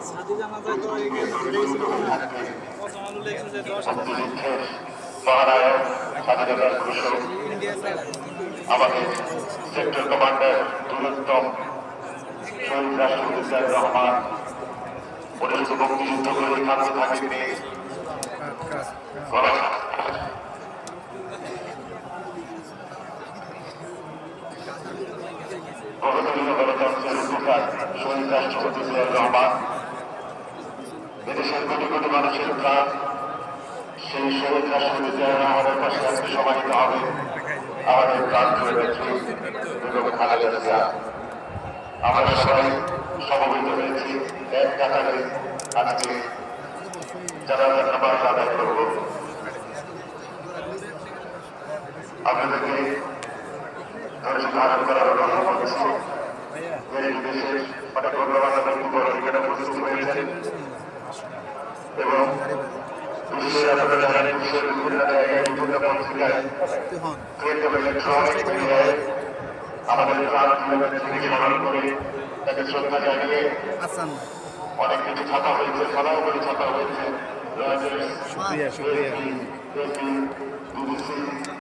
সাথী জানা যায় তো মহানায়ক স্বাধীনতার ঘোষক আমাদের সেক্টর কমান্ডার দুরুত্তম শহীদ রাষ্ট্রপতি জিয়াউর রহমান উনি শুধু মুক্তিযুদ্ধ করে ক্ষান্ত থাকেননি, বহুদলীয় গণতন্ত্রের উপকার শহীদ রাষ্ট্রপতি জিয়াউর রহমান এদেশের কোটি কোটি মানুষের প্রাণ। সেই শহীদ রাষ্ট্রপতি জিয়াউর রহমানের পাশে আজকে সমাহিত হবে আমাদের প্রাণ প্রিয় নেত্রী বেগম খালেদা জিয়া। আমরা সবাই সমবেত হয়েছি এক কাতারে আজকে জানাজার নামাজ আদায় করব। আপনাদেরকে ধৈর্য ধারণ করার অনুরোধ করছি। দেশের অনেক গণ্যমান্য ব্যক্তিবর্গ এখানে উপস্থিত হয়েছেন এবং বিশ্বের আপনারা জানেন বিশ্বের বিভিন্ন জায়গায় বিভিন্ন পত্রিকায় ইলেকট্রনিক মিডিয়ায় আমাদের প্রাণ থেকে স্মরণ করে তাকে শ্রদ্ধা জানিয়ে অনেক কিছু ছাপা হয়েছে, খেলাও করে ছাপা হয়েছে।